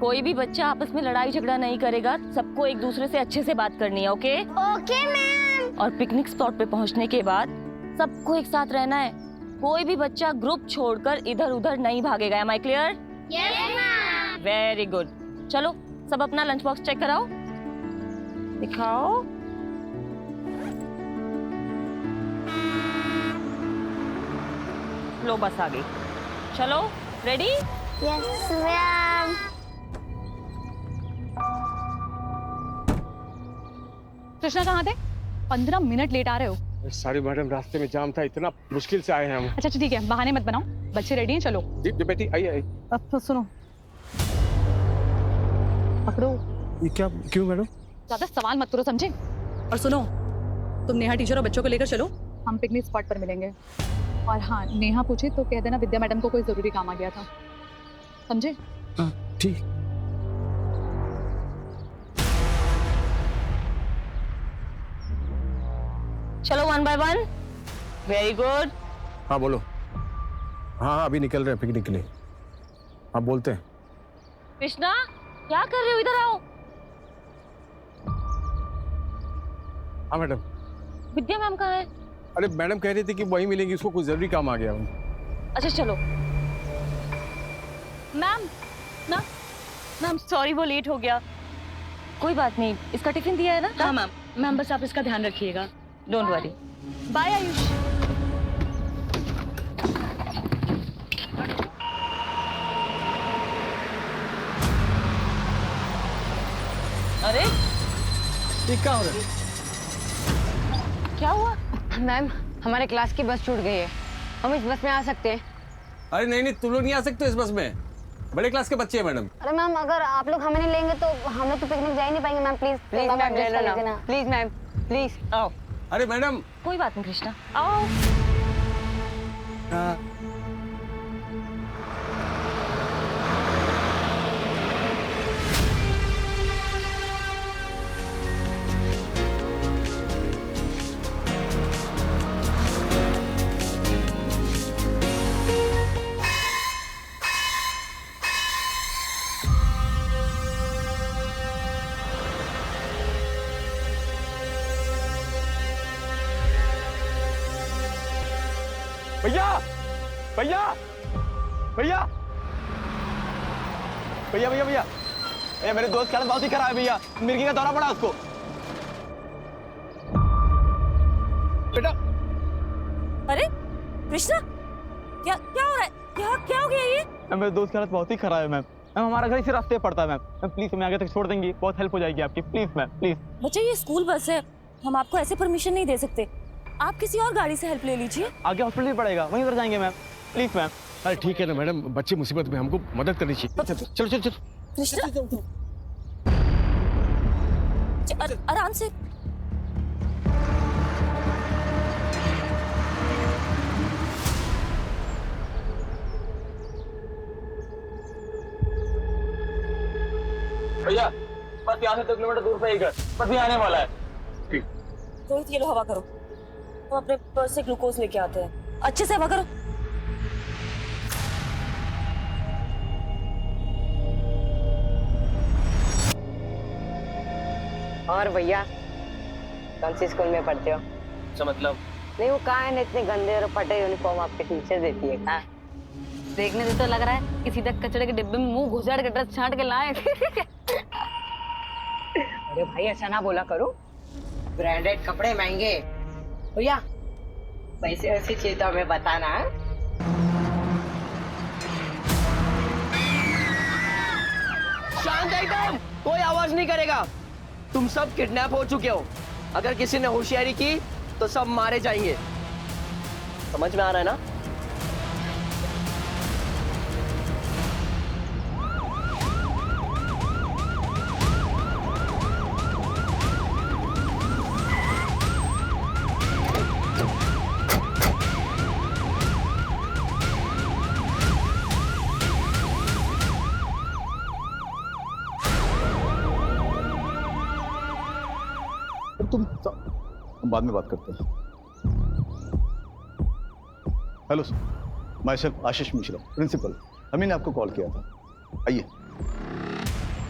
कोई भी बच्चा आपस में लड़ाई झगड़ा नहीं करेगा, सबको एक दूसरे से अच्छे से बात करनी है, ओके? Okay ma'am. और पिकनिक स्पॉट पे पहुंचने के बाद सबको एक साथ रहना है। कोई भी बच्चा ग्रुप छोड़कर इधर उधर नहीं भागेगा। Am I clear? Yes ma'am. Very good. चलो सब अपना लंच बॉक्स चेक कराओ, दिखाओ। लो बस आ गई। चलो रेडी? Yes ma'am. कृष्णा कहाँ थे? 15 मिनट लेट आ रहे हो। सॉरी मैडम, रास्ते में जाम था, इतना मुश्किल से आए हैं हम। अच्छा ठीक है, बहाने मत बनाओ। बच्चे रेडी हैं, चलो। जी बेटी आइए आइए। अब तो सुनो, पकड़ो। ये क्या, क्यों मैडम? ज्यादा सवाल मत करो, समझे? और सुनो, तुम नेहा टीचर और बच्चों को लेकर चलो, हम पिकनिक स्पॉट पर मिलेंगे। और हाँ, नेहा पूछे तो कह देना विद्या मैडम को कोई जरूरी काम आ गया था, समझे? हाँ ठीक। चलो 1 by 1। Very good. हाँ बोलो। हाँ अभी निकल रहे हैं पिकनिक के लिए। हाँ बोलते हैं। कृष्णा क्या कर रहे हो, इधर आओ। हाँ मैडम। विद्या मैम कहाँ है? अरे मैडम कह रही थी कि वहीं मिलेंगी, उसको कुछ जरूरी काम आ गया। अच्छा चलो। मैम ना मैम सॉरी, वो लेट हो गया। कोई बात नहीं, इसका टिफिन दिया है ना? हाँ मैम। मैम बस आप इसका ध्यान रखिएगा। Don't worry. बाय आयुष। अरे ये क्या हो रहा है? क्या हुआ? मैम, हमारे क्लास की बस छूट गई है, हम इस बस में आ सकते हैं? अरे नहीं नहीं, तुम लोग नहीं आ सकते इस बस में, बड़े क्लास के बच्चे हैं मैडम। अरे मैम, अगर आप लोग हमें नहीं लेंगे तो हम लोग तो पिकनिक जा ही नहीं पाएंगे मैम। प्लीज प्लीज मैम, ले लेना प्लीज मैम, प्लीज। आओ। अरे मैडम। कोई बात नहीं कृष्णा, आओ। भैया भैया भैया भैया भैया भैया भैया, मेरे दोस्त का हालत बहुत ही खराब है भैया, मिर्गी का दौरा पड़ा उसको। बेटा। अरे कृष्णा क्या क्या हो रहा है? क्या हो गया ये? मेरे दोस्त की हालत बहुत ही खराब है मैम। हमारा घर इसी रास्ते पड़ता है मैम, प्लीज हमें आगे तक छोड़ देंगी, बहुत हेल्प हो जाएगी आपकी, प्लीज मैम प्लीज। बच्चे ये स्कूल बस है, हम आपको ऐसे परमिशन नहीं दे सकते। आप किसी और गाड़ी से हेल्प ले लीजिए। आगे हॉस्पिटल ही पड़ेगा, वहीं पर जाएंगे मैम, प्लीज मैम। अरे ठीक है ना मैडम, बच्चे मुसीबत में, हमको मदद करनी चाहिए। चलो चलो चलो। कृष्णा आराम से। भैया बस यहाँ से 2 किलोमीटर दूर पे ही घर, बस ये आने वाला है। रोहित ये लो हवा करो, हम अपने पर्स से ग्लूकोज लेके आते हैं। अच्छे से हवा करो। और भैया, कौन सी स्कूल में पढ़ते हो? अच्छा मतलब? नहीं, वो कहाँ है इतने गंदे और फटे यूनिफॉर्म आपके टीचर देती है? कहाँ देखने से तो लग रहा है कि सीधा कचड़े के डिब्बे में मुंह घुसाड़ के ड्रेस छांट के लाए। अरे भाई, ऐसा ना बोला करो, ब्रांडेड कपड़े महंगे। भैया वैसे वैसी चीज तो हमें बताना है। शांत एकदम, कोई आवाज नहीं करेगा। तुम सब किडनैप हो चुके हो, अगर किसी ने होशियारी की तो सब मारे जाएंगे। समझ में आ रहा है ना? हम बाद में बात करते हैं। Hello sir, myself Ashish Mishra, principal. Amin ने आपको कॉल किया था, आइए।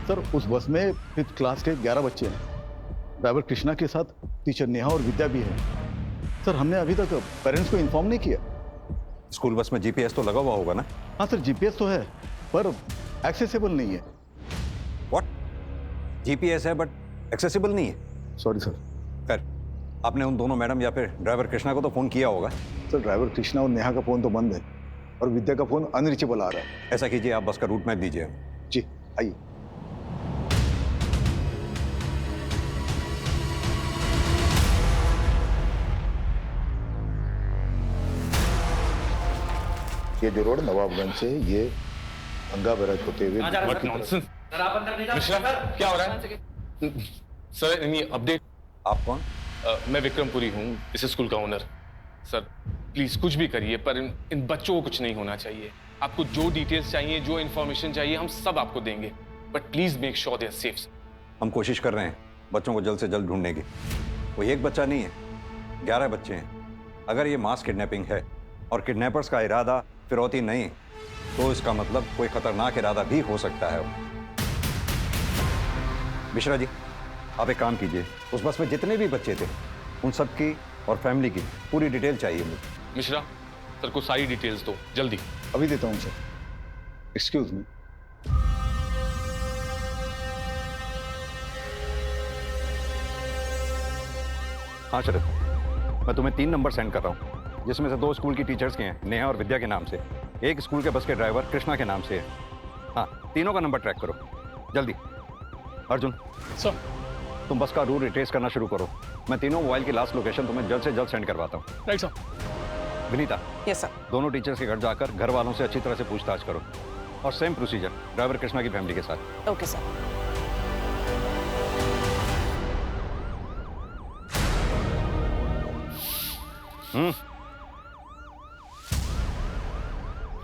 सर उस बस में 5th क्लास के 11 बच्चे हैं। ड्राइवर कृष्णा के साथ टीचर नेहा और विद्या भी है। सर हमने अभी तक पेरेंट्स को इन्फॉर्म नहीं किया। स्कूल बस में जीपीएस तो लगा हुआ होगा ना? हाँ सर, जीपीएस तो है पर एक्सेसिबल नहीं है। व्हाट? जीपीएस है बट एक्सेसिबल नहीं है? Sorry sir. खैर, आपने उन दोनों मैडम या फिर ड्राइवर कृष्णा को तो फोन किया होगा। सर ड्राइवर कृष्णा और नेहा का फोन तो बंद है और विद्या का फोन अनरीचेबल आ रहा है। ऐसा कीजिए, आप बस का रूट मैप दीजिए। जी आइए। ये जो रोड नवाबगंज से ये गंगा बैराज होते हुए मिश्रा, क्या हो रहा है? Sir any update? आप कौन? मैं विक्रमपुरी हूँ, इस स्कूल का ओनर। सर प्लीज कुछ भी करिए पर इन बच्चों को कुछ नहीं होना चाहिए। आपको जो डिटेल्स चाहिए, जो इन्फॉर्मेशन चाहिए, हम सब आपको देंगे, but please make sure they are safe. हम कोशिश कर रहे हैं बच्चों को जल्द से जल्द ढूंढने की। कोई एक बच्चा नहीं है, 11 बच्चे हैं। अगर ये मास किडनैपिंग है और किडनैपर्स का इरादा फिरौती नहीं, तो इसका मतलब कोई खतरनाक इरादा भी हो सकता है। मिश्रा जी, आप एक काम कीजिए, उस बस में जितने भी बच्चे थे उन सब की और फैमिली की पूरी डिटेल चाहिए मुझे। मिश्रा, सर को सारी डिटेल्स दो जल्दी। अभी देता हूँ सर। Excuse me. हाँ शरद, मैं तुम्हें 3 नंबर सेंड कर रहा हूँ, जिसमें से 2 स्कूल की टीचर्स के हैं, नेहा और विद्या के नाम से। एक स्कूल के बस के ड्राइवर कृष्णा के नाम से है। हाँ, तीनों का नंबर ट्रैक करो जल्दी। अर्जुन सर, तुम बस का रूट रिट्रेस करना शुरू करो। मैं तीनों मोबाइल की लास्ट लोकेशन तुम्हें जल्द से जल्द सेंड करवाता हूँ। Right sir. Vinita, yes sir. दोनों टीचर्स के घर जाकर घर वालों से अच्छी तरह से पूछताछ करो, और सेम प्रोसीजर ड्राइवर कृष्णा की फैमिली के साथ। Okay sir.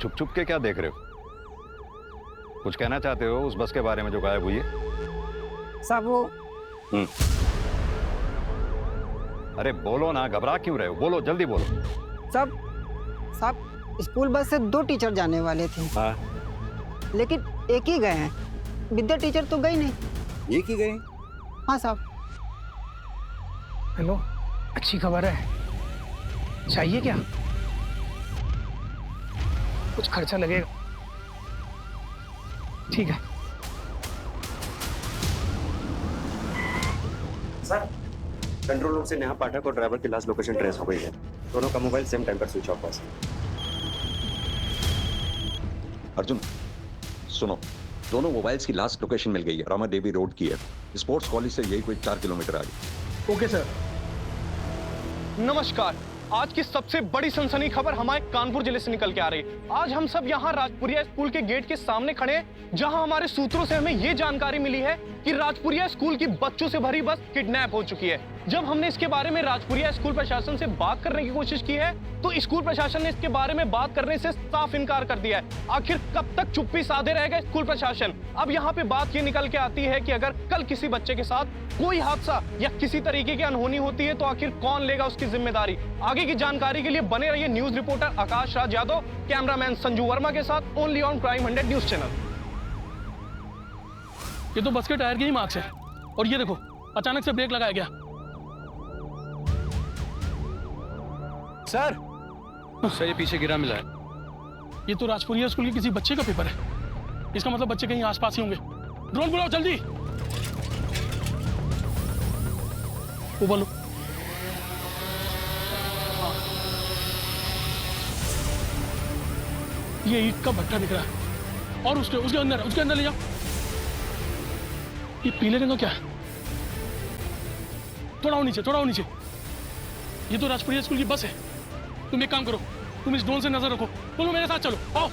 छुप छुप के क्या देख रहे हो? कुछ कहना चाहते हो उस बस के बारे में जो गायब हुई है? साहब वो अरे बोलो ना, घबरा क्यों रहे हो? बोलो, जल्दी बोलो। साहब स्कूल बस से 2 टीचर जाने वाले थे। हाँ, लेकिन एक ही गए हैं। विद्या टीचर तो गई नहीं। एक ही गए? हाँ साहब। हेलो, अच्छी खबर है, चाहिए क्या? कुछ खर्चा लगेगा, ठीक है। सर, कंट्रोल रूम से नेहा पाठक और ड्राइवर की लास्ट लोकेशन ट्रेस हो गई है। दोनों का मोबाइल सेम टाइम पर स्विच ऑफ हुआ। अर्जुन सुनो, दोनों मोबाइल्स की लास्ट लोकेशन मिल गई है, रामा देवी रोड की है। स्पोर्ट्स कॉलेज से यही कोई 4 किलोमीटर आगे। Okay sir. नमस्कार, आज की सबसे बड़ी सनसनी खबर हमारे कानपुर जिले से निकल के आ रही है। आज हम सब यहाँ राजपुरिया स्कूल के गेट के सामने खड़े हैं, जहाँ हमारे सूत्रों से हमें ये जानकारी मिली है कि राजपुरिया स्कूल की बच्चों से भरी बस किडनैप हो चुकी है। जब हमने इसके बारे में राजपुरिया स्कूल प्रशासन से बात करने की कोशिश की है, तो स्कूल प्रशासन ने इसके बारे में बात करने से साफ इनकार कर दिया है। आखिर कब तक चुप्पी साधे रहेगा स्कूल प्रशासन? अब यहाँ पे बात ये निकल के आती है कि अगर कल किसी बच्चे के साथ कोई हादसा या किसी तरीके की अनहोनी होती है, तो आखिर कौन लेगा उसकी जिम्मेदारी? आगे की जानकारी के लिए बने रहिए news reporter Akash Raj Yadav, cameraman Sanju Verma के साथ, only on crime 100 news channel. ये तो बस के टायर के ही मार्क्स है, और ये देखो अचानक से ब्रेक लगाया गया। सर, सर ये पीछे गिरा मिला है। ये तो राजपुरिया स्कूल के किसी बच्चे का पेपर है। इसका मतलब बच्चे कहीं आसपास ही होंगे। ड्रोन बुलाओ जल्दी। वो बोलो। हाँ। ये ईंट का भट्टा दिख रहा है, और उसके अंदर ले जाओ। ये पीले रंग का क्या है? थोड़ा और नीचे। ये तो राजपुरिया स्कूल की बस है। तुम एक काम करो, तुम इस ड्रोन से नजर रखो। बोलो मेरे साथ चलो, आओ।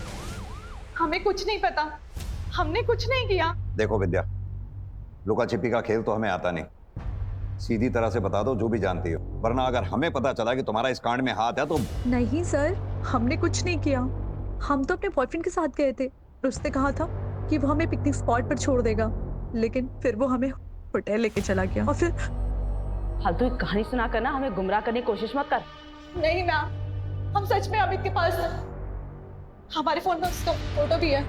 हमें कुछ नहीं पता, हमने कुछ नहीं किया। देखो विद्या, लुका छिपी का खेल तो हमें आता नहीं। सीधी तरह से बता दो जो भी जानती हो, वरना अगर हमें पता चला कि तुम्हारा इस कांड में हाथ है तो। नहीं सर, हमने कुछ नहीं किया। हम तो अपने बॉयफ्रेंड के साथ गए थे और उसने कहा था कि वो हमें पिकनिक स्पॉट पर छोड़ देगा, लेकिन फिर वो हमें होटल लेके चला गया। और फिर फालतू एक कहानी सुना कर ना हमें गुमराह करने की कोशिश मत कर। नहीं मैम, हम सच में अमित के पास हैं। हमारे फोन में उसका फोटो भी है।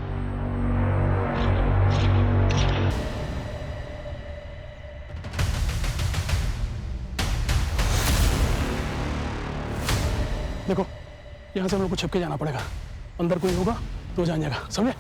यहाँ से हम लोग को छुप के जाना पड़ेगा। अंदर कोई होगा तो जान जाएगा, समझे?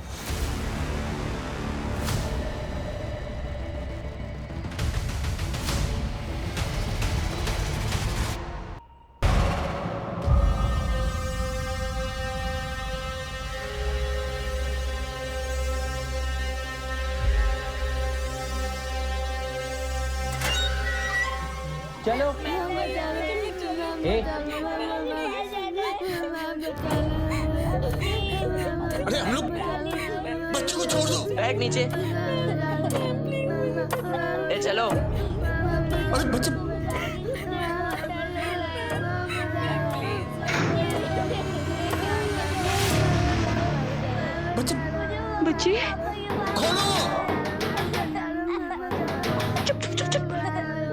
चलो अरे हम लोग बच्चों को छोड़ दो। बैग नीचे। ए चलो। अरे बच्चे बच्चे खोलो। चुप चुप चुप चुप,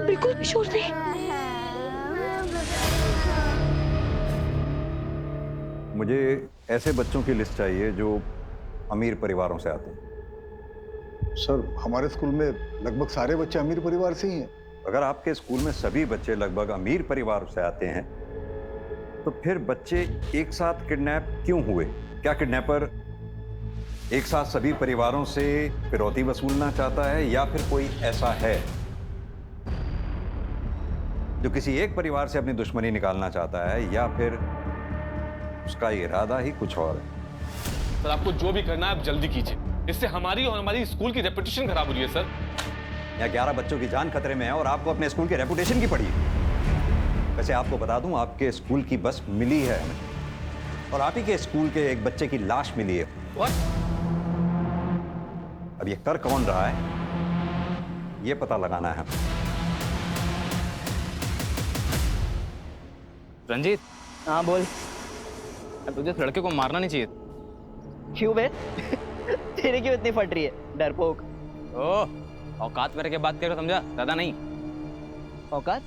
बिल्कुल भी शोर नहीं। मुझे ऐसे बच्चों की लिस्ट चाहिए जो अमीर परिवारों से आते हैं। सर हमारे स्कूल में लगभग सारे बच्चे अमीर परिवार से ही हैं। अगर आपके स्कूल में सभी बच्चे लगभग अमीर परिवार से आते हैं तो फिर बच्चे एक साथ किडनैप क्यों हुए? क्या किडनैपर एक साथ सभी परिवारों से फिरौती वसूलना चाहता है, या फिर कोई ऐसा है जो किसी एक परिवार से अपनी दुश्मनी निकालना चाहता है, या फिर उसका इरादा ही कुछ और है? सर आपको जो भी करना है आप जल्दी कीजिए, इससे हमारी और हमारी स्कूल की रेपुटेशन खराब हो रही है सर। यहाँ 11 बच्चों की जान खतरे में है और आपको अपने स्कूल के रेपुटेशन की पड़ी है। वैसे आपको बता दूं, आपके स्कूल की बस मिली है और आप ही के स्कूल के एक बच्चे की लाश मिली है। अब ये कर कौन रहा है ये पता लगाना है। रंजीत। हाँ बोल। तुझे इस लड़के को मारना नहीं चाहिए। क्यों बे? तेरे क्यों इतनी फट रही है डरपोक? ओह औकात में रह के बात करो, समझा? ज्यादा नहीं। औकात?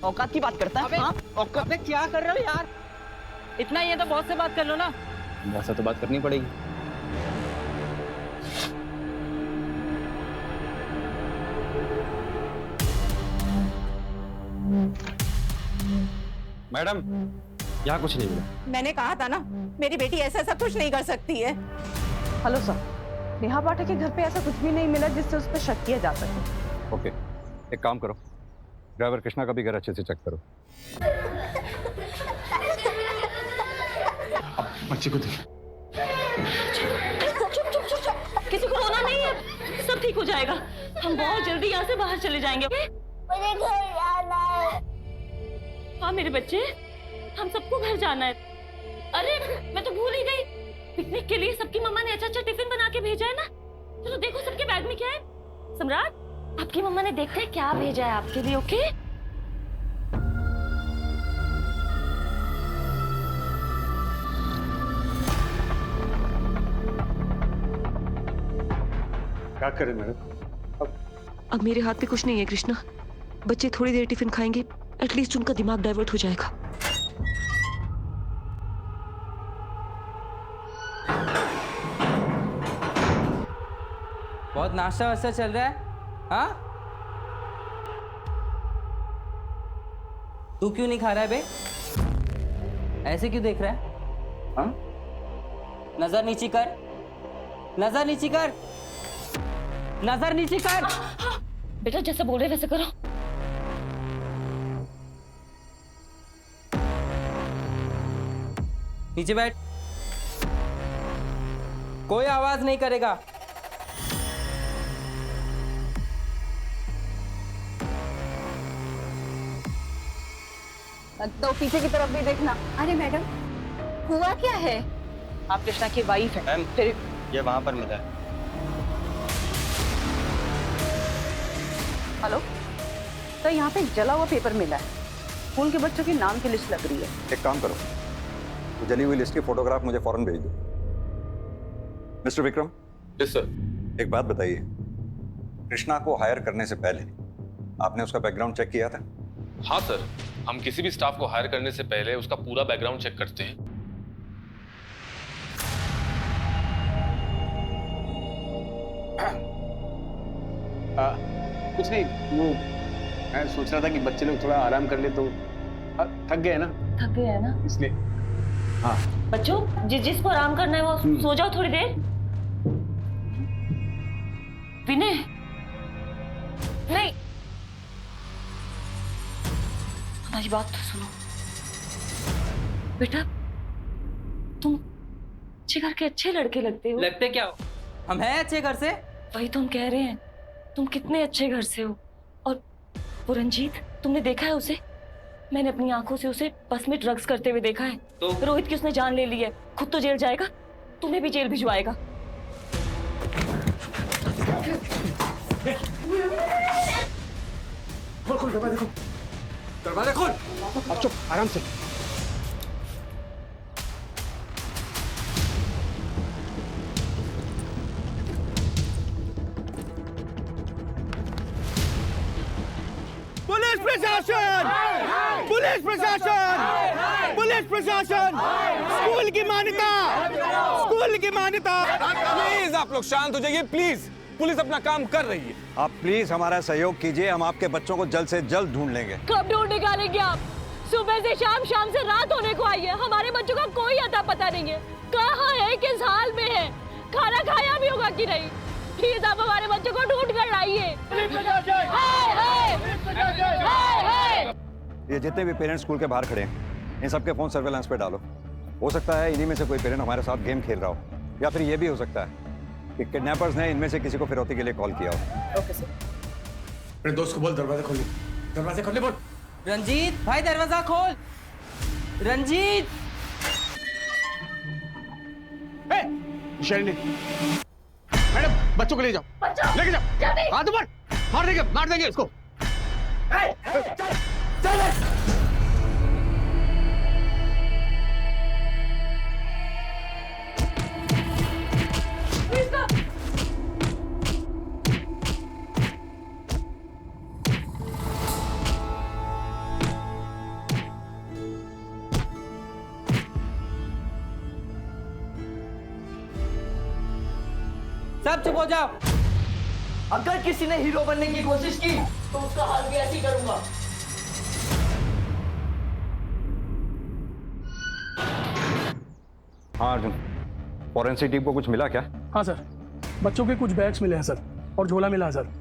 औकात की बात करता है? हाँ? औकात में क्या कर रहे हो यार? इतना ही है तो बहुत से बात कर लो ना। बहुत से तो बात करनी पड़ेगी। मैडम यहाँ कुछ नहीं मिला। मैंने कहा था ना, मेरी बेटी ऐसा सब कुछ नहीं कर सकती है। हेलो सर, नेहा पाठक के घर पे ऐसा कुछ भी नहीं मिला जिससे उस पर शक किया जा सके। ओके, एक काम करो, ड्राइवर कृष्णा का भी घर अच्छे से चेक करो। बच्चे को देख। चुप चुप चुप चुप, किसी को रोना नहीं है, सब ठीक हो जाएगा। हम बहुत जल्दी यहाँ से बाहर चले जाएंगे। मुझे घर जाना है। हाँ मेरे बच्चे, हम सबको घर जाना है। अरे मैं तो भूल ही गई, पिकनिक के लिए सबकी मम्मा ने अच्छा अच्छा टिफिन बना के भेजा है ना। चलो देखो सबके बैग में क्या है। सम्राट, आपकी मम्मा ने देखते हैं क्या भेजा है आपके लिए। ओके क्या करें मैडम? अब मेरे हाथ में कुछ नहीं है कृष्णा। बच्चे थोड़ी देर टिफिन खाएंगे, एटलीस्ट उनका दिमाग डाइवर्ट हो जाएगा। बहुत नाश्ता वास्ता चल रहा है? हाँ? तू क्यों नहीं खा रहा है बे? ऐसे क्यों देख रहा है? हाँ? नजर नीची कर, नजर नीची कर, नजर नीची कर। बेटा जैसे बोल रहे वैसे करो। नीचे बैठ, कोई आवाज नहीं करेगा। तो पीछे की तरफ भी देखना। अरे मैडम, हुआ क्या है? आप कृष्णा की वाइफ है। मैम फिर ये वहाँ पर मिला है। हेलो, तो यहाँ पे जला हुआ पेपर मिला है, स्कूल के बच्चों के नाम की लिस्ट लग रही है। एक काम करो, तो जली हुई लिस्ट की फोटोग्राफ मुझे फौरन भेज दो। मिस्टर विक्रम। Yes sir. एक बात बताइए, कृष्णा को हायर करने से पहले आपने उसका बैकग्राउंड चेक किया था? हाँ सर, हम किसी भी स्टाफ को हायर करने से पहले उसका पूरा बैकग्राउंड चेक करते हैं। कुछ नहीं, वो मैं सोच रहा था कि बच्चे लोग थोड़ा आराम कर ले तो थक गए ना। थक गए है ना इसलिए। हाँ बच्चों जिसको आराम करना है वो सो जाओ थोड़ी देर। विनय नहीं, हमारी बात तो सुनो बेटा, तुम अच्छे घर के अच्छे लड़के लगते हो। लगते क्या हो? हम हैं अच्छे घर से। वही तो हम कह रहे हैं, तुम कितने अच्छे घर से हो। और वो रंजीत, तुमने देखा है उसे? मैंने अपनी आंखों से उसे बस में ड्रग्स करते हुए देखा है। तो रोहित की उसने जान ले ली है, खुद तो जेल जाएगा, तुम्हें भी जेल भिजवाएगा। खोल दरवाजा खोल, दरवाजा खोल। अब चुप, आराम से। पुलिस प्रशासन, पुलिस प्रशासन, पुलिस प्रशासन, स्कूल की मान्यता, स्कूल की मान्यता। प्लीज आप लोग शांत हो जाइए, प्लीज। पुलिस अपना काम कर रही है। आप प्लीज हमारा सहयोग कीजिए, हम आपके बच्चों को जल्द से जल्द ढूंढ लेंगे। कब ढूंढ निकालेंगे आप? सुबह से शाम, शाम से रात होने को आई है, हमारे बच्चों का कोई अता पता नहीं है। कहाँ है, किस हाल में है, खाना खाया भी होगा कि नहीं? प्लीज आप हमारे बच्चों को ढूंढ कर लाइए। ये जितने भी पेरेंट्स स्कूल के बाहर खड़े हैं, इन सबके फोन सर्वेलेंस पे डालो। हो सकता है इन्हीं में से कोई पेरेंट हमारे साथ गेम खेल रहा हो, या फिर ये भी हो सकता है कि किडनैपर्स ने इनमें से किसी को फिरौती के लिए कॉल किया हो। Okay sir. अपने दोस्त को बोल दरवाजा खोलिए, दरवाजा खोलिए बोल। रंजीत भाई दरवाजा खोल। रंजीत। शैली, मैडम बच्चों को ले जाओ, लेके जाओ। हाथ ऊपर, मार देंगे इसको। सब चुप हो जाओ। अगर किसी ने हीरो बनने की कोशिश की तो उसका हाल भी ऐसे ही करूंगा। हाँ अर्जुन, फॉरेंसिक टीम को कुछ मिला क्या? हाँ सर, बच्चों के कुछ बैग्स मिले हैं सर, और झोला मिला है सर।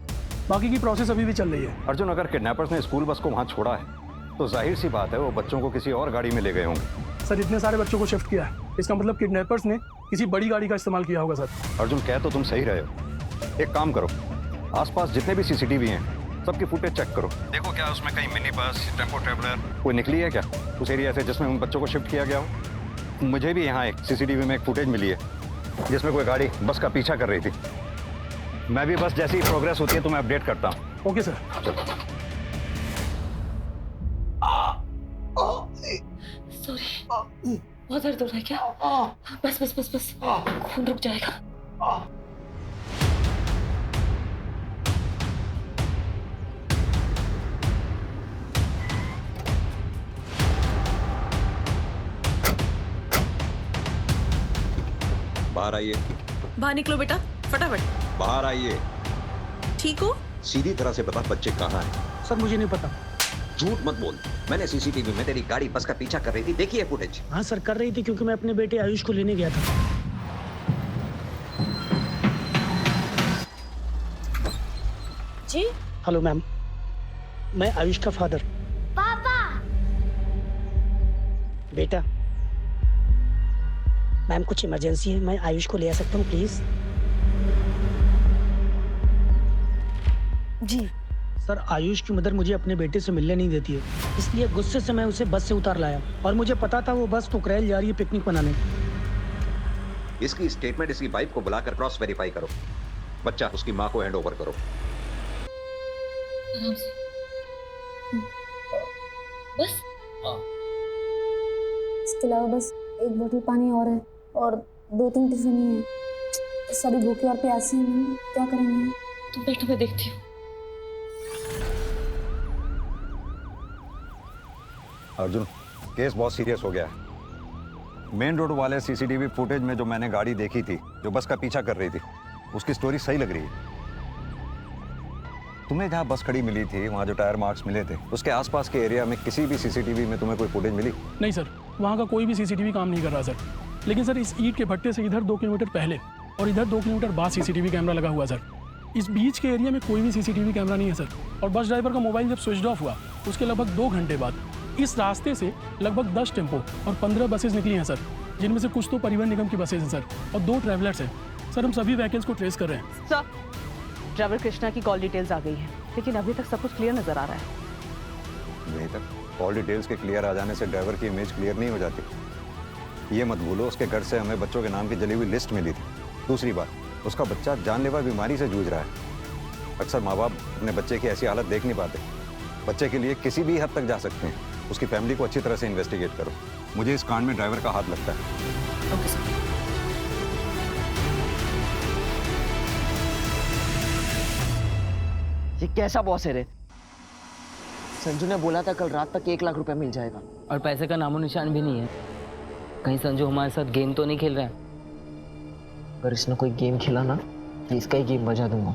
बाकी की प्रोसेस अभी भी चल रही है। अर्जुन, अगर किडनैपर्स ने स्कूल बस को वहाँ छोड़ा है तो जाहिर सी बात है वो बच्चों को किसी और गाड़ी में ले गए होंगे। सर इतने सारे बच्चों को शिफ्ट किया है, इसका मतलब किडनैपर्स ने किसी बड़ी गाड़ी का इस्तेमाल किया होगा सर। अर्जुन, कह तो तुम सही रहे हो। एक काम करो, आसपास जितने भी सीसीटीवी हैं सबकी फुटेज चेक करो, देखो क्या उसमें कहीं मिनी बस, टेम्पो ट्रेवलर कोई निकली है क्या उस एरिया से जिसमें उन बच्चों को शिफ्ट किया गया हो। मुझे भी यहाँ एक सीसीटीवी में एक फुटेज मिली है जिसमें कोई गाड़ी बस का पीछा कर रही थी। मैं भी बस जैसी प्रोग्रेस होती है तो मैं अपडेट करता हूँ। Okay sir. सॉरी, बहुत दर्द हो रहा है क्या? बस बस बस बस, खून रुक जाएगा। बाहर आइए। बाहर निकलो बेटा, फटाफट। बाहर आइए। ठीक हो? सीधी तरह से बता बच्चे कहाँ हैं? सर मुझे नहीं पता। झूठ मत बोल, मैंने सीसीटीवी में तेरी गाड़ी बस का पीछा कर रही थी, देखी है फुटेज? हाँ सर, कर रही थी क्योंकि मैं अपने बेटे आयुष को लेने गया था। जी हेलो मैम, मैं आयुष का फादर। पापा। बेटा, मैम कुछ इमरजेंसी है, मैं आयुष को ले आ सकता हूँ प्लीज? जी सर, आयुष की मदर मुझे अपने बेटे से मिलने नहीं देती है, इसलिए गुस्से से मैं उसे बस से उतार लाया, और मुझे पता था वो बस कुकरेल जा रही है पिकनिक मनाने। इसकी स्टेटमेंट इसकी वाइफ को बुलाकर क्रॉस वेरीफाई करो। बच्चा उसकी माँ को हैंड ओवर करो। आराम से। बस इसके अलावा बस एक बोतल पानी और है, और 2-3 टिफिन ही है। सभी भूखे और प्यासे हैं मैम, क्या करेंगे? तुम बैठो, मैं देखती हूँ। अर्जुन, केस बहुत सीरियस हो गया है। मेन रोड वाले सीसीटीवी फुटेज में जो मैंने गाड़ी देखी थी जो बस का पीछा कर रही थी, उसकी स्टोरी सही लग रही है। तुम्हें जहाँ बस खड़ी मिली थी वहाँ जो टायर मार्क्स मिले थे, उसके आसपास के एरिया में किसी भी सीसीटीवी में तुम्हें कोई फुटेज मिली? नहीं सर, वहाँ का कोई भी सीसीटीवी काम नहीं कर रहा सर। लेकिन सर इस ईंट के भट्टे से इधर 2 किलोमीटर पहले और इधर 2 किलोमीटर बाद सीसीटीवी कैमरा लगा हुआ सर। इस बीच के एरिया में कोई भी सीसीटीवी कैमरा नहीं है सर। और बस ड्राइवर का मोबाइल जब स्विच ऑफ हुआ उसके लगभग 2 घंटे बाद इस रास्ते से लगभग 10 टेम्पो और 15 बसेज निकली हैं सर, जिनमें से कुछ तो परिवहन निगम की बसेज हैं सर और 2 ट्रैवलर्स हैं सर। हम सभी व्हीकल्स को ट्रेस कर रहे हैं सर। ड्राइवर कृष्णा की कॉल डिटेल्स आ गई है, लेकिन अभी तक सब कुछ क्लियर नजर आ रहा है। नहीं तक कॉल डिटेल्स के क्लियर आ जाने से ड्राइवर की इमेज क्लियर नहीं हो जाती। ये मत भूलो उसके घर से हमें बच्चों के नाम की जली हुई लिस्ट मिली थी। दूसरी बात, उसका बच्चा जानलेवा बीमारी से जूझ रहा है। अक्सर माँ बाप अपने बच्चे की ऐसी हालत देख नहीं पाते। बच्चे के लिए किसी भी हद तक जा सकते हैं। उसकी फैमिली को अच्छी तरह से इन्वेस्टिगेट करो। मुझे इस कांड में ड्राइवर का हाथ लगता है। Okay sir. ये कैसा बॉस है रे? संजू ने बोला था कल रात तक 1 लाख रुपए मिल जाएगा। और पैसे का नामो निशान भी नहीं है। कहीं संजू हमारे साथ गेम तो नहीं खेल रहा है? अगर इसने कोई गेम खेला ना तो इसका ही गेम बजा दूंगा।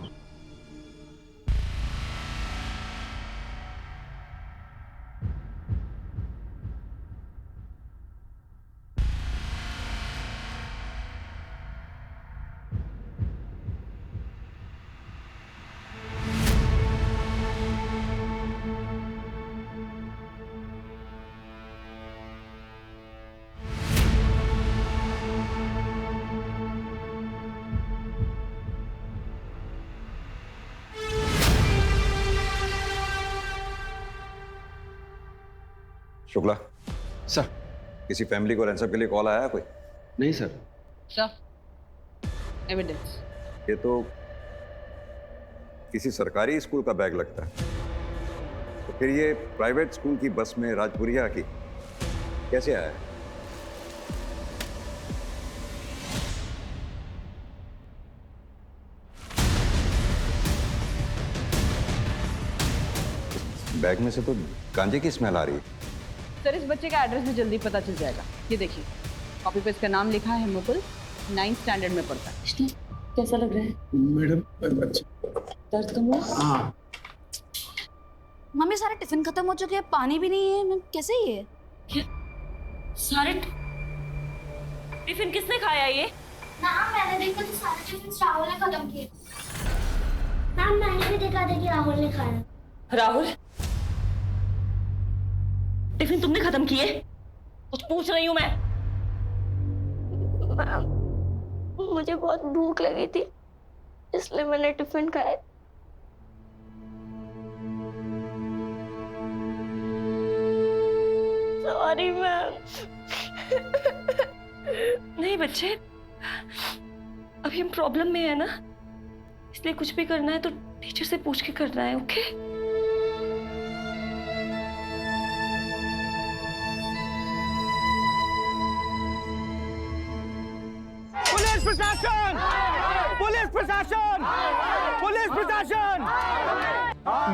शुक्ला सर। किसी फैमिली को रैंसम के लिए कॉल आया कोई? नहीं सर। Sir evidence. ये तो किसी सरकारी स्कूल का बैग लगता है। तो फिर ये प्राइवेट स्कूल की बस में राजपुरिया की कैसे आया? बैग में से तो गांजे की स्मेल आ रही है। सर इस बच्चे का एड्रेस भी जल्दी पता चल जाएगा। ये देखिए कॉपी पे इसका नाम लिखा है मुकुल, 9th स्टैंडर्ड में पढ़ता है। कैसा लग रहा है मैडम? दर्द कम हुआ? हाँ। मम्मी सारे टिफिन खत्म हो चुके हैं, पानी भी नहीं है। कैसे ये? क्या सारे टिफिन किसने खाया ये? मैम मैंने देखा तो सारे टिफिन राहुल ने खत्म किए। मैम मैंने भी देखा था कि राहुल ने खाया। राहुल टिफिन तुमने खत्म किए? कुछ पूछ रही हूँ मैं। मैम मुझे बहुत भूख लगी थी इसलिए मैंने टिफिन खाया। Sorry ma'am. नहीं बच्चे, अभी हम प्रॉब्लम में है ना, इसलिए कुछ भी करना है तो टीचर से पूछ के करना है। ओके? पुलिस प्रशासन! पुलिस प्रशासन! पुलिस प्रशासन!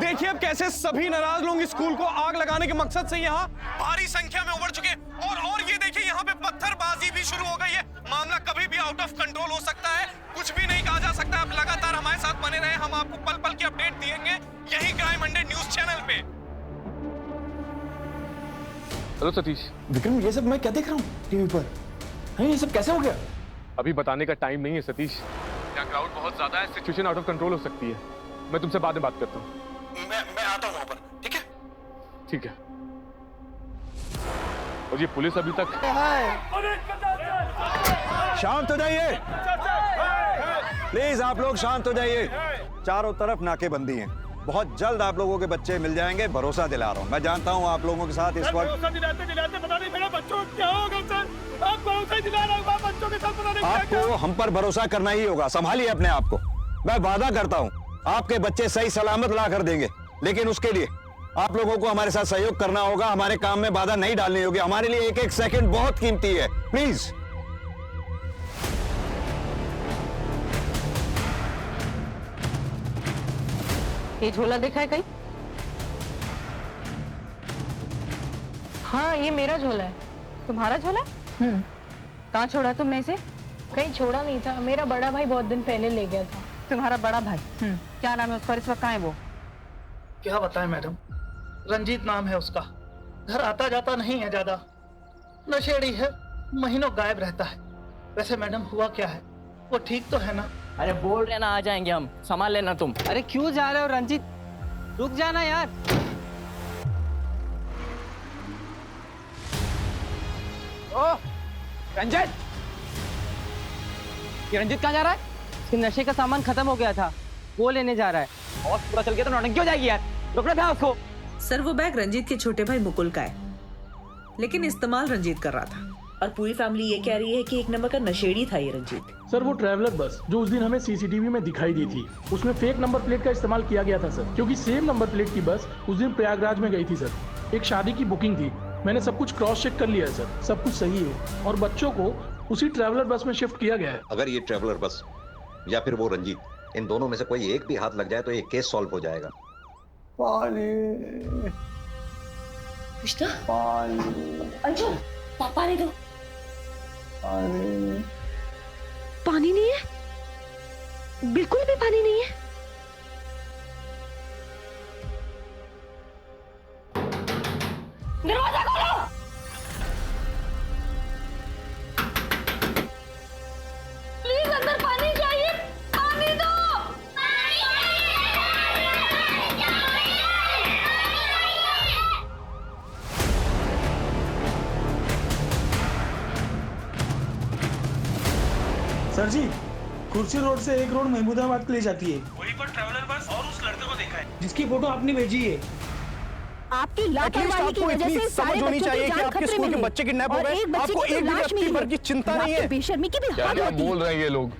देखिए अब कैसे सभी नाराज लोग स्कूल को आग लगाने के मकसद से यहाँ भारी संख्या में उमड़ चुके और ये देखिए यहाँ पे पत्थरबाजी भी शुरू हो गई है। मामला कभी भी आउट ऑफ कंट्रोल हो सकता है, कुछ भी नहीं कहा जा सकता। आप लगातार हमारे साथ बने रहे, हम आपको पल पल की अपडेट देंगे यही क्राइम 100 न्यूज चैनल पे। हेलो सतीश। विक्रम ये सब मैं क्या देख रहा हूँ टीवी पर? ये सब कैसे हो गया? अभी बताने का टाइम नहीं है सतीश। यहाँ क्राउड बहुत ज्यादा है, सिचुएशन आउट ऑफ कंट्रोल हो सकती है। मैं तुमसे बाद में बात करता हूँ। मैं आता हूँ वहाँ पर, ठीक है? ठीक है। और ये पुलिस अभी तक शांत हो जाइए प्लीज, आप लोग शांत हो जाइए। चारों तरफ नाकेबंदी है। बहुत जल्द आप लोगों के बच्चे मिल जाएंगे, भरोसा दिला रहा हूँ। मैं जानता हूँ आप लोगों के साथ इस वक्त पता नहीं मेरे बच्चों को क्या होगा सर। आप भरोसा ही दिला रहा हूँ, बच्चों के साथ पता नहीं आपको हम पर भरोसा करना ही होगा। संभालिए अपने आप को। मैं वादा करता हूँ आपके बच्चे सही सलामत ला कर देंगे, लेकिन उसके लिए आप लोगों को हमारे साथ सहयोग करना होगा। हमारे काम में बाधा नहीं डालनी होगी। हमारे लिए एक एक सेकंड बहुत कीमती है। प्लीज। ये झोला देखा है कहीं? हाँ ये मेरा झोला है। तुम्हारा झोला? कहाँ छोड़ा तुमने इसे? कहीं छोड़ा नहीं था, मेरा बड़ा भाई बहुत दिन पहले ले गया था। तुम्हारा बड़ा भाई? क्या नाम है उसका? इस वक्त कहाँ है वो? क्या बताएं मैडम, रंजीत नाम है उसका। घर आता जाता नहीं है ज्यादा। नशेड़ी है, महीनों गायब रहता है। वैसे मैडम हुआ क्या है, वो ठीक तो है ना? अरे बोल रहे ना आ जाएंगे हम, संभाल लेना तुम। अरे क्यों जा रहे हो रंजीत, रुक जाना यार। ओ रंजित, ये रंजित कहाँ जा रहा है? इसके नशे का सामान खत्म हो गया था, वो लेने जा रहा है। और पूरा चल गया तो नौटंकी हो जाएगी यार, रुकना था उसको। सर वो बैग रंजीत के छोटे भाई मुकुल का है, लेकिन इस्तेमाल रंजीत कर रहा था और पूरी फैमिली ये कह रही है कि एक नंबर का नशेड़ी था ये रंजीत। सर वो ट्रैवलर बस जो उस दिन हमें सीसीटीवी में दिखाई दी थी, उसमें फेक नंबर प्लेट का इस्तेमाल किया गया था सर, क्योंकि सेम नंबर प्लेट की बस उस दिन प्रयागराज में गई थी सर। एक शादी की बुकिंग थी, मैंने सब कुछ क्रॉस चेक कर लिया है सर, सब कुछ सही है और बच्चों को उसी ट्रैवलर बस में शिफ्ट किया गया है। अगर ये ट्रैवलर बस या फिर वो रंजीत, इन दोनों में से कोई एक भी हाथ लग जाए तो ये केस सॉल्व हो जाएगा। पानी कृष्णा, अंशु पानी दो। पानी नहीं है, बिल्कुल भी पानी नहीं है। दरवाजा खोलो। प्लीज अंदर पानी चाहिए, पानी दो। सर जी, कुर्सी रोड से एक रोड महमूदाबाद के लिए जाती है, वहीं पर ट्रैवलर बस और उस लड़के को देखा है जिसकी फोटो आपने भेजी है। आपकी लापरवाही की वजह से सारे बच्चों की जान खतरे में है। बच्चे किडनैप हो और गए, एक बच्चे आपको की एक भी लाश व्यक्ति मिली भर है। की चिंता नहीं है। बेशर्मी की भी क्या हद क्या होती है। बोल रहे हैं ये लोग?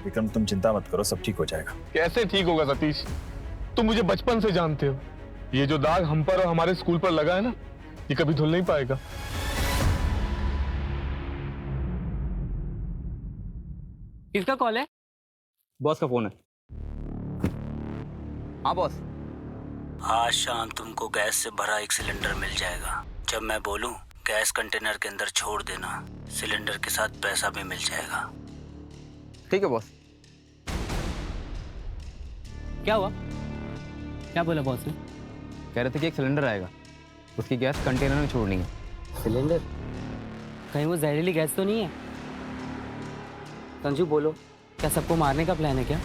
विक्रम तुम चिंता मत करो, सब ठीक हो जाएगा। कैसे ठीक होगा सतीश, तुम मुझे बचपन से जानते हो, ये जो दाग हम पर और हमारे स्कूल पर लगा है ना, ये कभी धुल नहीं पाएगा। किसका कॉल है? बॉस का फोन है। हाँ बॉस। आज शाम तुमको गैस से भरा एक सिलेंडर मिल जाएगा। जब मैं बोलूं गैस कंटेनर के अंदर छोड़ देना, सिलेंडर के साथ पैसा भी मिल जाएगा। ठीक है बॉस। क्या हुआ? क्या बोला बॉस ने? कह रहे थे कि एक सिलेंडर आएगा, उसकी गैस कंटेनर में छोड़नी है। सिलेंडर? कहीं वो जहरीली गैस तो नहीं है? संजू बोलो, क्या सबको मारने का प्लान है क्या?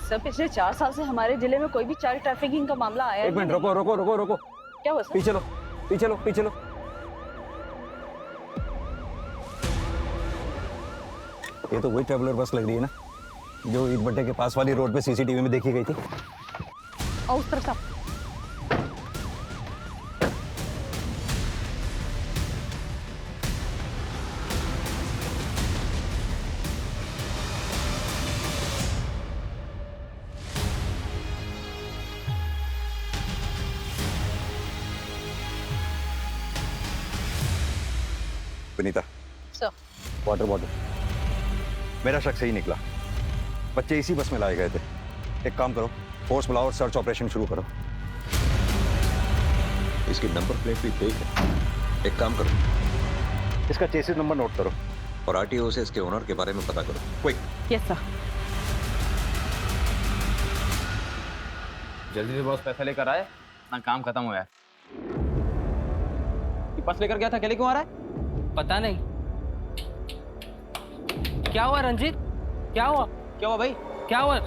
सर पिछले 4 साल से हमारे जिले में कोई भी चाइल्ड ट्रैफिकिंग का मामला आया एक मिनट रुको रुको रुको रुको। क्या हुआ सर? पीछे लो पीछे लो पीछे लो। ये तो वही ट्रैवलर बस लग रही है ना, जो ईद भट्टे के पास वाली रोड पे सीसीटीवी में देखी गई थी। और उस तरफ का विनीता, सर वाटर बॉटल। मेरा शक सही निकला, बच्चे इसी बस में लाए गए थे। एक काम करो, फोर्स बुलाओ और सर्च ऑपरेशन शुरू करो। इसकी नंबर प्लेट भी फेक है। एक काम करो, इसका चेसिस नंबर नोट करो और आरटीओ से इसके ओनर के बारे में पता करो। क्विक। Yes sir. जल्दी से बॉस पैसा लेकर आए ना, काम खत्म हो जाए। पर्स लेकर गया था, अकेले क्यों आ रहा है? पता नहीं। क्या हुआ रंजीत? क्या हुआ? क्या हुआ भाई? क्या हुआ?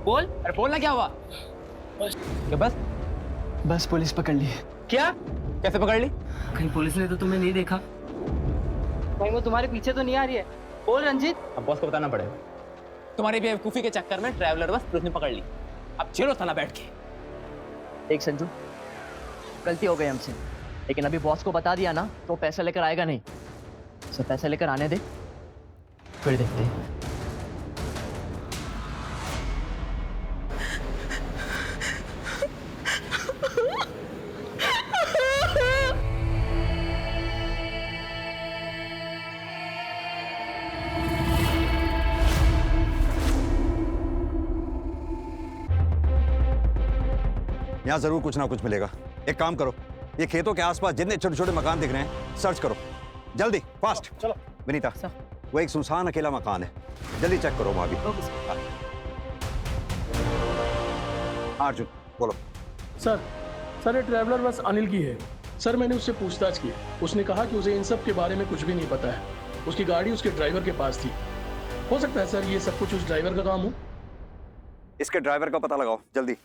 बोल। अरे बोलना क्या हुआ? क्या बस? बस पुलिस पकड़ ली। क्या? कैसे पकड़ ली? कहीं पुलिस ने तो तुम्हें नहीं देखा? भाई वो तुम्हारे पीछे तो नहीं आ रही है। बोल रंजीत। अब बॉस को बताना पड़ेगा। तुम्हारी बेवकूफी के चक्कर में ट्रैवलर बस पुलिस ने पकड़ ली। अब झेलो साला बैठ के। देख संजू, गलती हो गई हमसे, लेकिन अभी बॉस को बता दिया ना तो पैसा लेकर आएगा नहीं। सो पैसा लेकर आने दे, फिर देखते हैं। यहाँ जरूर कुछ ना कुछ मिलेगा। एक काम करो, ये खेतों के आसपास जितने छोटे छोटे मकान दिख रहे हैं सर्च करो, जल्दी, फास्ट। चलो विनीता, वो एक सुनसान अकेला मकान है, जल्दी चेक करो वहां भी। हाँ अर्जुन बोलो। सर सर ये ट्रैवलर बस अनिल की है। सर मैंने उससे पूछताछ की, उसने कहा कि उसे इन सब के बारे में कुछ भी नहीं पता है। उसकी गाड़ी उसके ड्राइवर के पास थी। हो सकता है सर ये सब कुछ उस ड्राइवर का काम हो। इसके ड्राइवर का पता लगाओ जल्दी।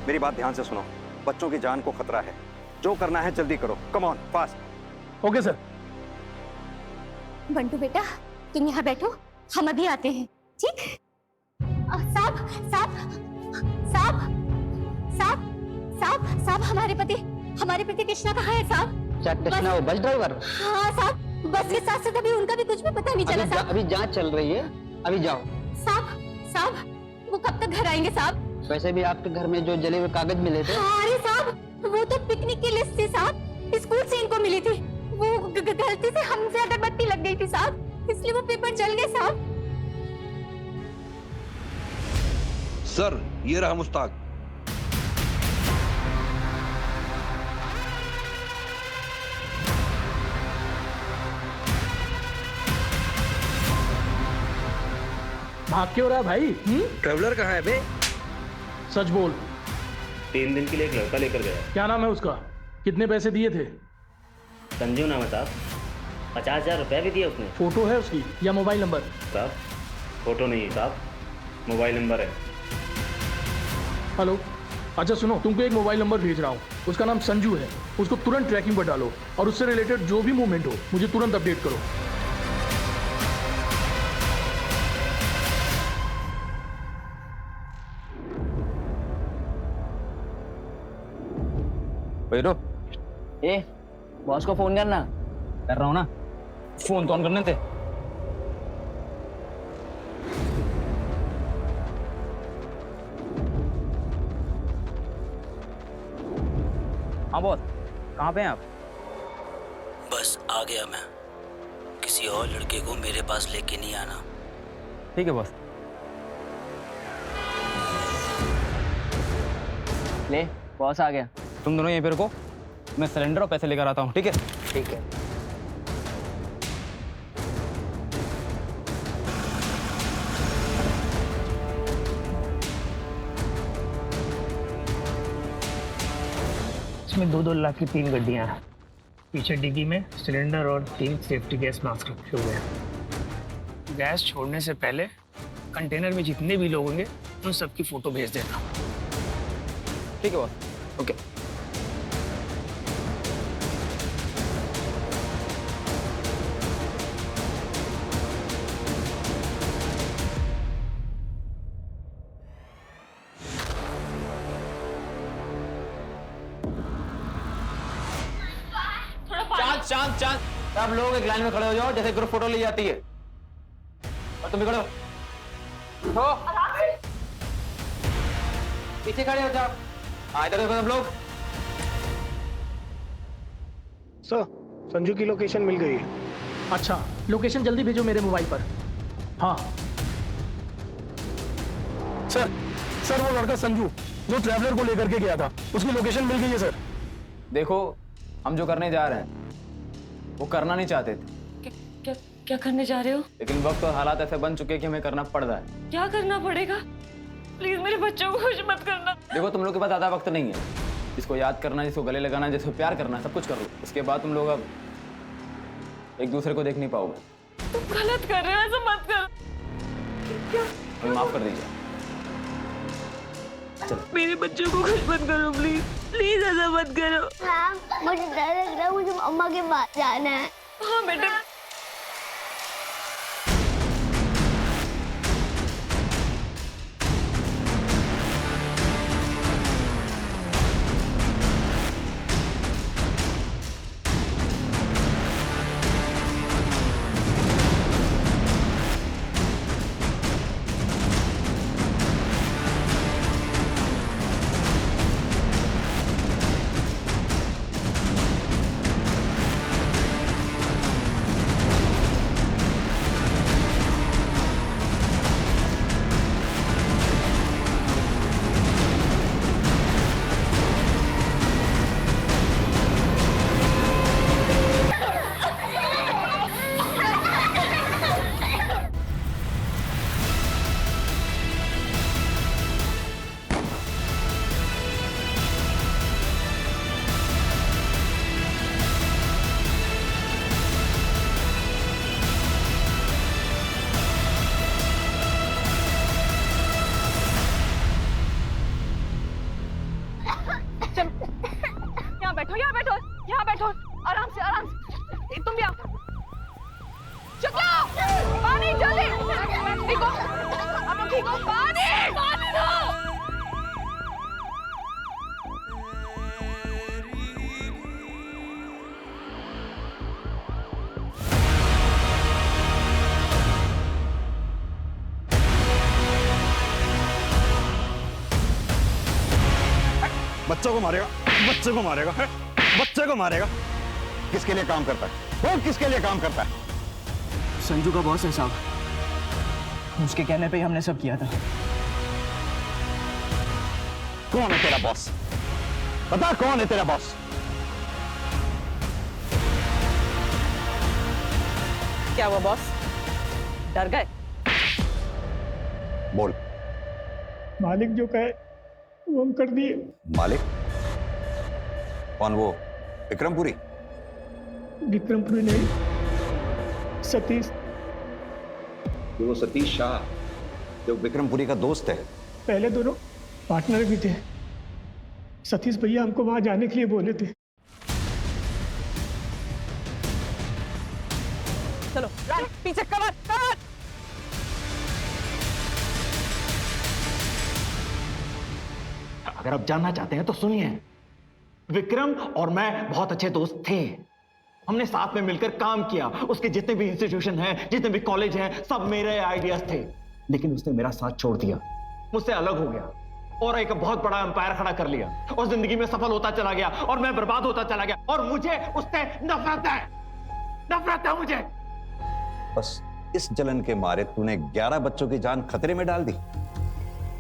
मेरी बात ध्यान से सुनो, बच्चों की जान को खतरा है, जो करना है जल्दी करो। Come on fast. Okay sir. Bantu बेटा तुम यहाँ बैठो, हम अभी आते हैं, ठीक? साहब साहब साहब साहब साहब साहब हमारे पति कृष्णा कहाँ है साहब? क्या कृष्णा वो बस ड्राइवर? हाँ साहब, बस के साथ साथ अभी उनका भी कुछ भी पता नहीं चला साहब। अभी जांच चल रही है, अभी जाओ। साहब वो कब तक घर आएंगे साहब? वैसे भी आपके घर में जो जले हुए कागज मिले थे। अरे साहब वो तो पिकनिक की लिस्ट थी साहब, स्कूल से इनको मिली थी। वो गलती से हमसे अगरबत्ती लग गई थी साहब, इसलिए वो पेपर जल गए साहब। सर ये रहा मुश्ताक। भाग क्यों रहा है भाई? ट्रैवलर कहाँ है बे? सच बोल। 3 दिन के लिए एक लड़का लेकर गया। क्या नाम है उसका? कितने पैसे दिए थे? संजू नाम है साहब। 50,000 रुपया भी दिया उसने। फोटो है उसकी या मोबाइल नंबर? साहब फोटो नहीं है साहब, मोबाइल नंबर है। हेलो, अच्छा सुनो, तुमको एक मोबाइल नंबर भेज रहा हूँ, उसका नाम संजू है। उसको तुरंत ट्रैकिंग पर डालो और उससे रिलेटेड जो भी मूवमेंट हो मुझे तुरंत अपडेट करो। बेटो ए बॉस को फोन करना। कर रहा हूँ ना, फोन तो ऑन करने थे। हाँ बॉस, कहाँ पे हैं आप? बस आ गया मैं। किसी और लड़के को मेरे पास लेके नहीं आना। ठीक है बॉस। ले बॉस आ गया। तुम दोनों यहीं पे रुको, मैं सिलेंडर और पैसे लेकर आता हूँ। ठीक है? ठीक है। इसमें 2-2 लाख की 3 गड्डियाँ हैं। पीछे डिग्गी में सिलेंडर और 3 सेफ्टी गैस मास्क रखे हुए हैं। गैस छोड़ने से पहले कंटेनर में जितने भी लोग होंगे उन सबकी फोटो भेज देना। ठीक है बॉस। ओके। चांद चांद चांद, सब लोग एक लाइन में खड़े हो जाओ जैसे ग्रुप फोटो ली जाती है। और तुम भी खड़े हो। पीछे खड़े हो जाओ। इधर देखो सब लोग। सर संजू की लोकेशन मिल गई है। अच्छा, लोकेशन जल्दी भेजो मेरे मोबाइल पर। हाँ सर वो लड़का संजू जो ट्रैवलर को लेकर के गया था, उसकी लोकेशन मिल गई है सर। देखो हम जो करने जा रहे हैं वो करना नहीं चाहते थे। क्या करने जा रहे हो? लेकिन वक्त और हालात ऐसे बन चुके हैं कि हमें करना पड़ रहा है। क्या करना पड़ेगा? प्लीज मेरे बच्चों को कुछ मत करना। देखो तुम लोग के पास ज़्यादा वक्त नहीं है। जिसको याद करना, जिसको गले लगाना, जिसको प्यार करना, सब कुछ कर लो। उसके बाद तुम लोग अब एक दूसरे को देख नहीं पाओगे। तुम गलत कर रहे हो, ऐसा मत कर। हमें माफ कर दीजिए। मेरे बच्चों को कुछ मत करो प्लीज, प्लीज ऐसा मत करो। हाँ मुझे डर लग रहा है, मुझे अम्मा के पास जाना है। हाँ बेटा। बच्चों को मारेगा, बच्चे को मारेगा, बच्चे को मारेगा। किसके लिए काम करता है वो? किसके लिए काम करता है? संजू का बॉस है साहब, उसके कहने पे ही हमने सब किया था। कौन है तेरा बॉस? बता कौन है तेरा बॉस? क्या हुआ बॉस, डर गए? बोल। मालिक जो कहे वो हम कर दिए। मालिक? कौन वो? विक्रमपुरी? विक्रमपुरी नहीं, सतीश। वो सतीश शाह जो विक्रमपुरी का दोस्त है। पहले दोनों पार्टनर भी थे। सतीश भैया हमको वहां जाने के लिए बोले थे। चलो पीछे, कवर कवर। अगर आप जानना चाहते हैं तो सुनिए, विक्रम और मैं बहुत अच्छे दोस्त थे। हमने साथ में मिलकर काम किया। उसके जितने भी इंस्टीट्यूशन हैं, जितने भी कॉलेज हैं, सब मेरे आइडियाज थे। लेकिन उसने मेरा साथ छोड़ दिया, मुझसे अलग हो गया और एक बहुत बड़ा एम्पायर खड़ा कर लिया और जिंदगी में सफल होता चला गया और मैं बर्बाद होता चला गया और मुझे उससे नफरत है, नफरत है मुझे। बस इस जलन के मारे तूने 11 बच्चों की जान खतरे में डाल दी।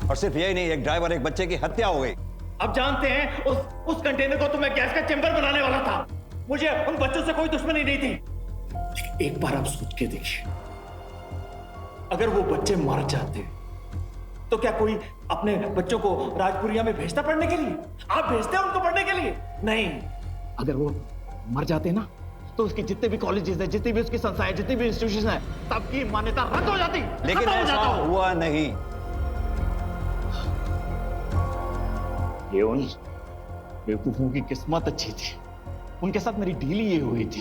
और सिर्फ यही नहीं, एक ड्राइवर, एक बच्चे की हत्या हो गई। अब जानते हैं उस कंटेनर को तो मैं गैस का चेंबर बनाने वाला था। मुझे उन बच्चों से कोई दुश्मनी नहीं थी। लेकिन एक बार आप सोच के देखिए, अगर वो बच्चे मर जाते तो क्या कोई अपने बच्चों को राजपुरिया में भेजता पढ़ने के लिए? आप भेजते हैं उनको पढ़ने के लिए? नहीं। अगर वो मर जाते ना तो उसके जितने भी कॉलेजेस हैं, जितनी भी उसकी संस्थाएं, जितनी भी इंस्टीट्यूशन हैं, सबकी मान्यता रद्द हो जाती। लेकिन ऐसा हुआ नहीं। ये उन बेवकूफों की किस्मत अच्छी थी। उनके साथ मेरी डील ये हुई थी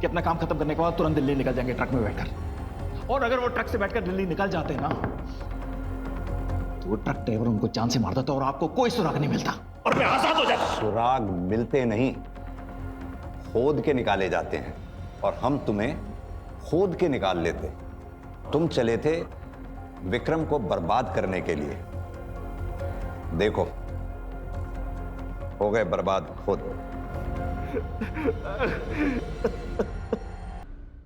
कि अपना काम खत्म करने के बाद तुरंत दिल्ली निकल जाएंगे ट्रक में बैठकर। और अगर वो ट्रक से बैठकर दिल्ली निकल जाते ना तो वो ट्रक ड्राइवर उनको जान से मार देता और आपको कोई सुराग नहीं मिलता और मैं आजाद हो जाता। सुराग मिलते नहीं, खोद के निकाले जाते हैं और हम तुम्हें खोद के निकाल लेते। तुम चले थे विक्रम को बर्बाद करने के लिए। देखो हो गए बर्बाद खुद।